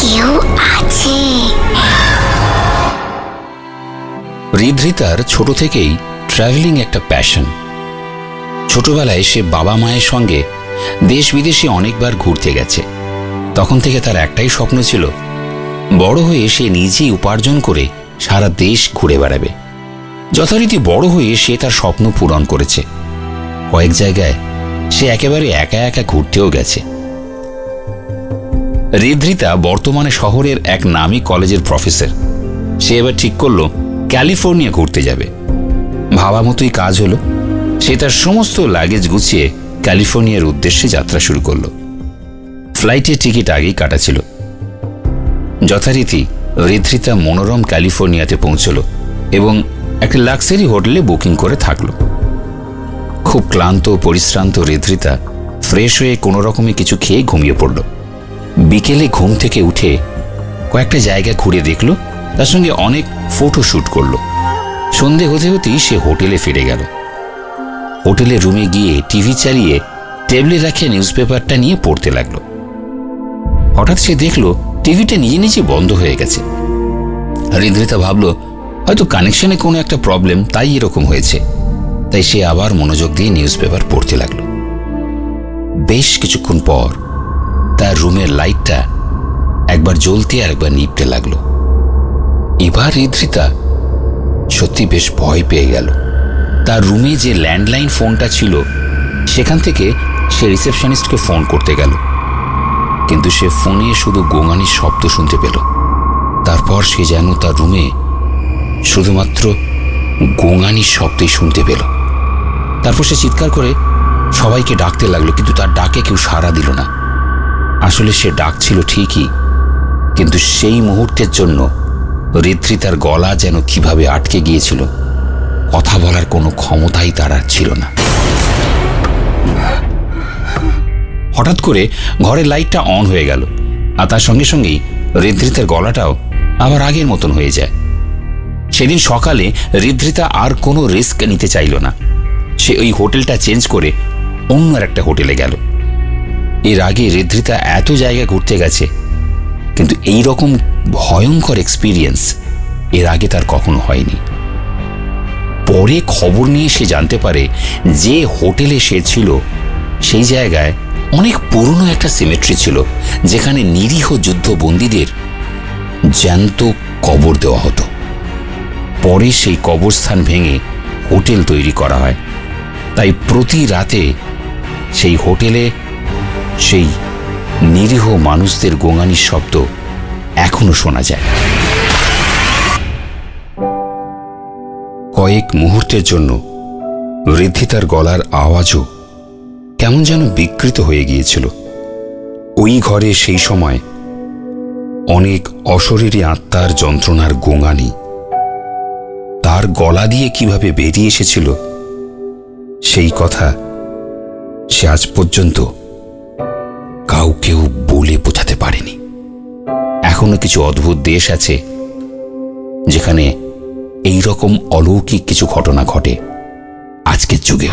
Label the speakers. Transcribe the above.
Speaker 1: কেউ আছে।
Speaker 2: ঋদ্ধিতার ছোট থেকেই ট্রাভেলিং একটা প্যাশন। ছোটবেলায় সে বাবা মায়ের সঙ্গে দেশ বিদেশে অনেকবার ঘুরতে গেছে। তখন থেকে তার একটাই স্বপ্ন ছিল, বড় হয়ে সে নিজেই উপার্জন করে সারা দেশ ঘুরে বেড়াবে। যথারীতি বড় হয়ে সে তার স্বপ্ন পূরণ করেছে। কয়েক জায়গায় সে একেবারে একা একা ঘুরতেও গেছে। ঋদ্ধিতা বর্তমানে শহরের এক নামী কলেজের প্রফেসর। সে এবার ঠিক করলো ক্যালিফোর্নিয়া ঘুরতে যাবে। ভাবা মতোই কাজ হলো। সে তার সমস্ত লাগেজ গুছিয়ে ক্যালিফোর্নিয়ার উদ্দেশ্যে যাত্রা শুরু করলো। ফ্লাইটের টিকিট আগেই কাটা ছিল। যথারীতি ঋদ্ধিতা মনোরম ক্যালিফোর্নিয়াতে পৌঁছল এবং একটা লাক্সারি হোটেলে বুকিং করে থাকল। খুব ক্লান্ত পরিশ্রান্ত ঋদ্ধিতা ফ্রেশ হয়ে কোনো রকমে কিছু খেয়ে ঘুমিয়ে পড়ল। বিকেলে ঘুম থেকে উঠে কয়েকটা জায়গা ঘুরে দেখল, তার সঙ্গে অনেক ফটো শ্যুট করল। সন্ধে হতে হতেই সে হোটেলে ফিরে গেল। হোটেলের রুমে গিয়ে টিভি চালিয়ে টেবিলে রাখে নিউজপেপারটা নিয়ে পড়তে লাগলো। হঠাৎ সে দেখল টিভিটা নিজে নিজে বন্ধ হয়ে গেছে। ঋদ্ধিতা ভাবল হয়তো কানেকশনে কোনো একটা প্রবলেম, তাই এরকম হয়েছে। তাই সে আবার মনোযোগ দিয়ে নিউজপেপার পড়তে লাগল। বেশ কিছুক্ষণ পর তার রুমের লাইটটা একবার জ্বলতে আর একবার নিভতে লাগলো। এবার ঋদ্ধিতা সত্যি বেশ ভয় পেয়ে গেল। তার রুমে যে ল্যান্ডলাইন ফোনটা ছিল সেখান থেকে সে রিসেপশনিস্টকে ফোন করতে গেল, কিন্তু সে ফোনে শুধু গোঙানির শব্দ শুনতে পেল। তারপর সে যেন তার রুমে শুধুমাত্র গোঙানির শব্দই শুনতে পেল। তারপর সে চিৎকার করে সবাইকে ডাকতে লাগলো, কিন্তু তার ডাকে কেউ সাড়া দিল না। আসলে সে ডাকছিল ঠিকই, কিন্তু সেই মুহূর্তের জন্য ঋদ্ধিতার গলা যেন কিভাবে আটকে গিয়েছিল। কথা বলার কোনো ক্ষমতাই তার আর ছিল না। হঠাৎ করে ঘরের লাইটটা অন হয়ে গেল, আর তার সঙ্গে সঙ্গেই ঋদ্ধিতার গলাটাও আবার আগের মতন হয়ে যায়। সেদিন সকালে ঋদ্ধিতা আর কোনো রিস্ক নিতে চাইল না। সে ওই হোটেলটা চেঞ্জ করে অন্য একটা হোটেলে গেল। এর আগে ঋদ্ধিতা এত জায়গা ঘুরতে গেছে, কিন্তু এই রকম ভয়ঙ্কর এক্সপিরিয়েন্স এর আগে তার কখনো হয়নি। পরে খবর নিয়ে সে জানতে পারে যে হোটেলে সে ছিল সেই জায়গায় অনেক পুরনো একটা সিমেট্রি ছিল, যেখানে নিরীহ যুদ্ধবন্দীদের জ্যান্ত কবর দেওয়া হতো। পরে সেই কবরস্থান ভেঙে হোটেল তৈরি করা হয়। তাই প্রতি রাতে সেই হোটেলে সেই নিরীহ মানুষদের গোঙানির শব্দ এখনো শোনা যায়। কয়েক মুহূর্তের জন্য ঋদ্ধিতার গলার আওয়াজও কেমন যেন বিকৃত হয়ে গিয়েছিল। ওই ঘরে সেই সময় অনেক অশরীরী আত্মার যন্ত্রণার গোঙানি তার গলা দিয়ে কিভাবে বেরিয়ে এসেছিল সেই কথা সে আজ পর্যন্ত কাউকেও বলে বোঝাতে পারেনি। এখনো কিছু অদ্ভুত দেশ আছে যেখানে এই রকম অলৌকিক কিছু ঘটনা ঘটে আজকের যুগে।